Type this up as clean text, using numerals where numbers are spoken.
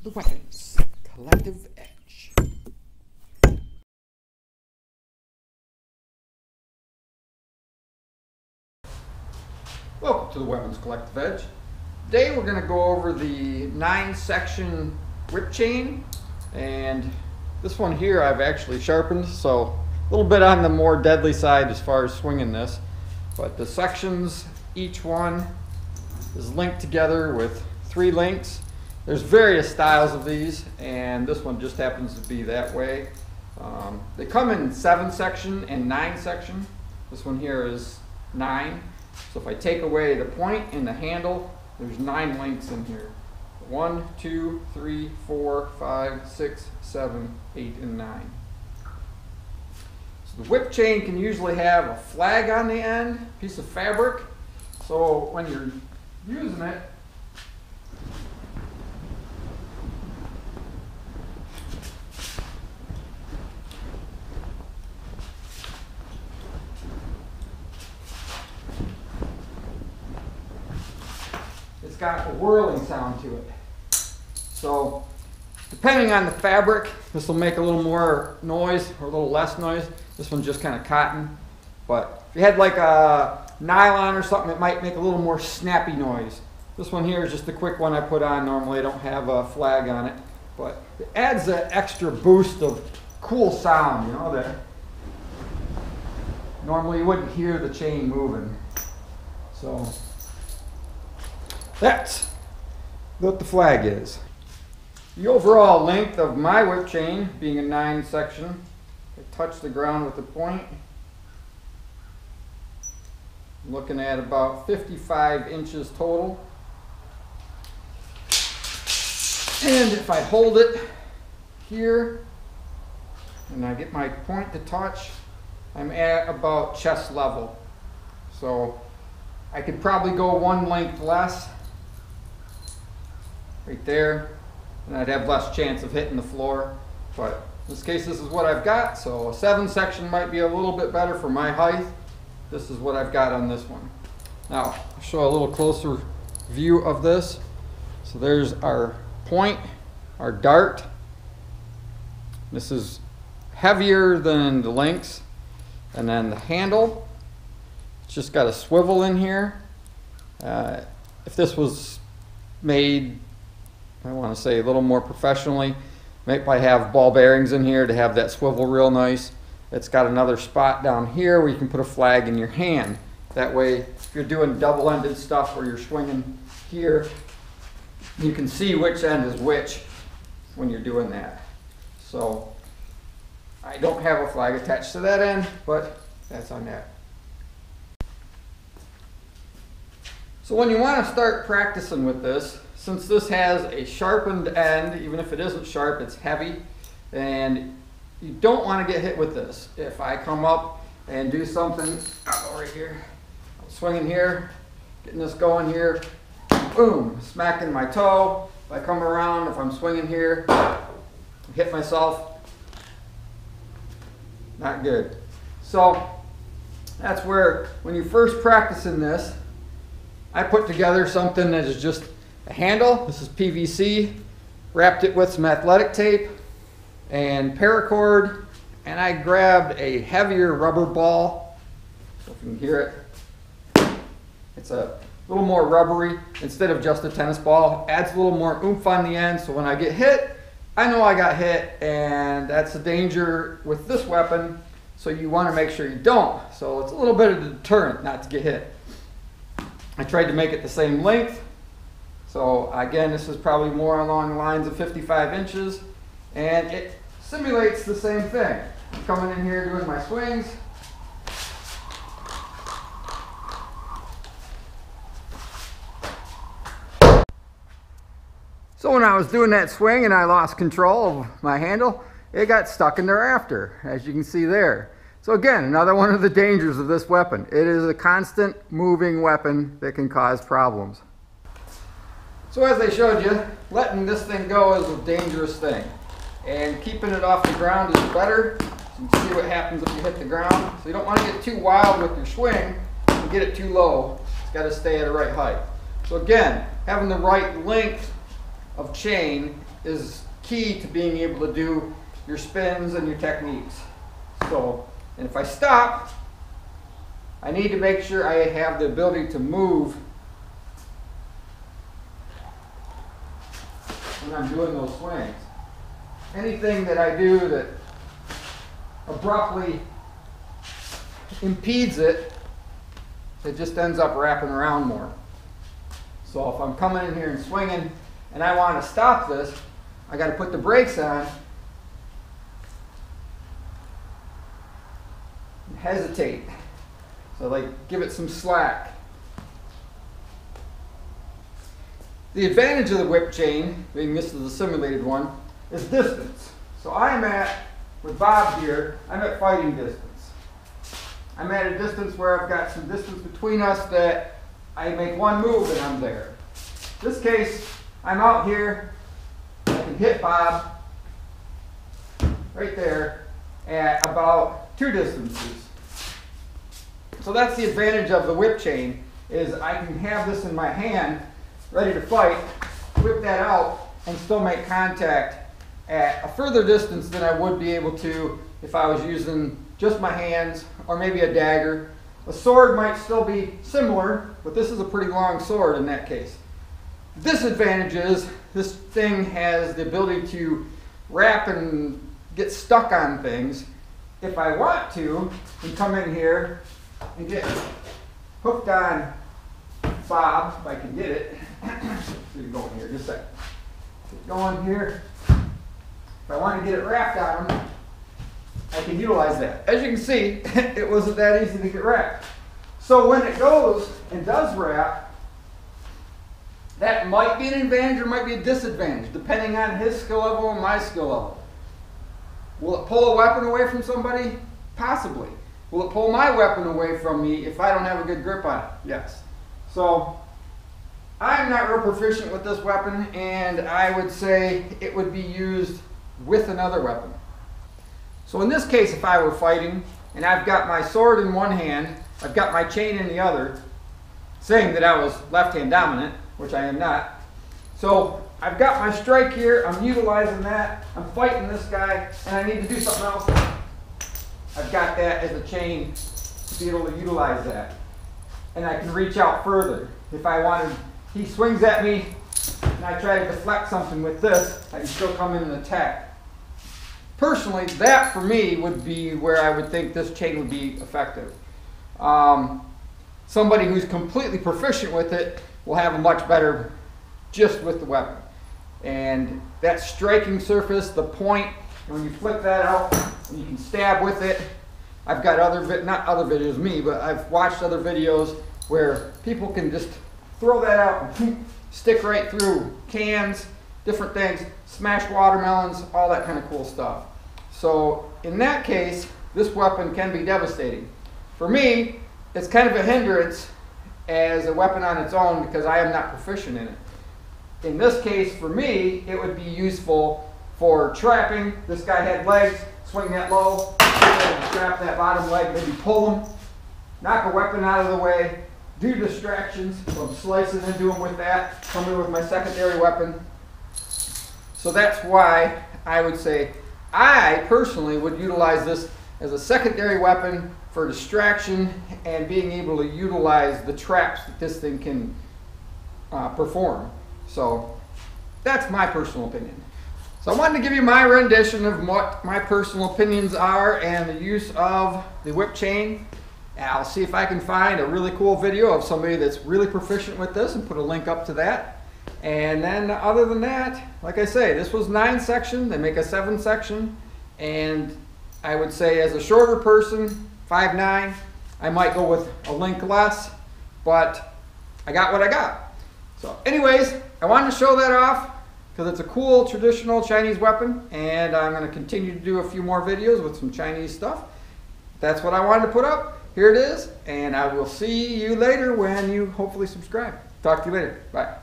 The Weapons Collective Edge. Welcome to the Weapons Collective Edge. Today we're going to go over the 9-section whip chain, and this one here I've actually sharpened, so a little bit on the more deadly side as far as swinging this, but the sections, each one is linked together with 3 links. There's various styles of these, and this one just happens to be that way. They come in 7-section and 9-section. This one here is 9. So if I take away the point and the handle, there's 9 links in here. 1, 2, 3, 4, 5, 6, 7, 8, and 9. So the whip chain can usually have a flag on the end, piece of fabric. So when you're using it, it's got a whirling sound to it. So depending on the fabric, this will make a little more noise or a little less noise. This one's just kind of cotton. But if you had like a nylon or something, it might make a little more snappy noise. This one here is just a quick one I put on. Normally I don't have a flag on it, but it adds an extra boost of cool sound, you know, that normally you wouldn't hear the chain moving. So that's what the flag is. The overall length of my whip chain, being a 9-section, I touch the ground with the point. I'm looking at about 55 inches total. And if I hold it here and I get my point to touch, I'm at about chest level. So I could probably go 1 length less right there, and I'd have less chance of hitting the floor. But in this case, this is what I've got. So a 7-section might be a little bit better for my height. This is what I've got on this one. Now, I'll show a little closer view of this. So there's our point, our dart. This is heavier than the links. And then the handle, it's just got a swivel in here. If this was made, I want to say a little more professionally, might probably have ball bearings in here to have that swivel real nice. It's got another spot down here where you can put a flag in your hand. That way, if you're doing double-ended stuff where you're swinging here, you can see which end is which when you're doing that. So I don't have a flag attached to that end, but that's on that. So when you want to start practicing with this, since this has a sharpened end, even if it isn't sharp, it's heavy, and you don't want to get hit with this. If I come up and do something, I'll go right here, I'm swinging here, getting this going here, boom, smacking my toe. If I come around, if I'm swinging here, hit myself, not good. So that's where, when you first practicing this, I put together something that is just a handle. This is PVC, wrapped it with some athletic tape and paracord, and I grabbed a heavier rubber ball. So if you can hear it, it's a little more rubbery instead of just a tennis ball. Adds a little more oomph on the end, so when I get hit, I know I got hit, and that's the danger with this weapon, so you want to make sure you don't. So it's a little bit of a deterrent not to get hit. I tried to make it the same length. So again, this is probably more along the lines of 55 inches, and it simulates the same thing. I'm coming in here doing my swings. So when I was doing that swing and I lost control of my handle, it got stuck in there after, as you can see there. So again, another one of the dangers of this weapon. It is a constant moving weapon that can cause problems. So as I showed you, letting this thing go is a dangerous thing. And keeping it off the ground is better. So you can see what happens if you hit the ground. So you don't want to get too wild with your swing and get it too low. It's got to stay at the right height. So again, having the right length of chain is key to being able to do your spins and your techniques. So, and if I stop, I need to make sure I have the ability to move when I'm doing those swings. Anything that I do that abruptly impedes it, it just ends up wrapping around more. So if I'm coming in here and swinging and I want to stop this, I got to put the brakes on and hesitate. So like give it some slack. The advantage of the whip chain, being this is a simulated one, is distance. So I'm at, with Bob here, I'm at fighting distance. I'm at a distance where I've got some distance between us that I make one move and I'm there. In this case, I'm out here, I can hit Bob right there at about 2 distances. So that's the advantage of the whip chain, is I can have this in my hand, ready to fight, whip that out, and still make contact at a further distance than I would be able to if I was using just my hands or maybe a dagger. A sword might still be similar, but this is a pretty long sword in that case. The disadvantage is this thing has the ability to wrap and get stuck on things. If I want to, and come in here and get hooked on Bob, if I can get it. So you go in here, just a second. Get going here. If I want to get it wrapped on him, I can utilize that. As you can see, it wasn't that easy to get wrapped. So when it goes and does wrap, that might be an advantage or might be a disadvantage, depending on his skill level and my skill level. Will it pull a weapon away from somebody? Possibly. Will it pull my weapon away from me if I don't have a good grip on it? Yes. So I'm not real proficient with this weapon, and I would say it would be used with another weapon. So in this case, if I were fighting and I've got my sword in one hand, I've got my chain in the other, saying that I was left-hand dominant, which I am not. So I've got my strike here, I'm utilizing that, I'm fighting this guy, and I need to do something else. I've got that as a chain to be able to utilize that. And I can reach out further. If I wanted, he swings at me and I try to deflect something with this, I can still come in and attack. Personally, that for me would be where I would think this chain would be effective. Somebody who's completely proficient with it will have a much better just with the weapon. And that striking surface, the point, when you flip that out, you can stab with it. I've got not other videos, me, but I've watched other videos where people can just throw that out and stick right through cans, different things, smash watermelons, all that kind of cool stuff. So in that case, this weapon can be devastating. For me, it's kind of a hindrance as a weapon on its own because I am not proficient in it. In this case, for me, it would be useful for trapping. This guy had legs, swing that low, trap that bottom leg, maybe pull him, knock a weapon out of the way, do distractions, so I'm slicing into him with that, coming with my secondary weapon. So that's why I would say I personally would utilize this as a secondary weapon for distraction and being able to utilize the traps that this thing can perform. So that's my personal opinion. So I wanted to give you my rendition of what my personal opinions are and the use of the whip chain. I'll see if I can find a really cool video of somebody that's really proficient with this and put a link up to that. And then other than that, like I say, this was 9 section. They make a 7 section. And I would say as a shorter person, 5'9", I might go with a link less, but I got what I got. So anyways, I wanted to show that off because it's a cool traditional Chinese weapon, and I'm going to continue to do a few more videos with some Chinese stuff. That's what I wanted to put up. Here it is, and I will see you later when you hopefully subscribe. Talk to you later. Bye.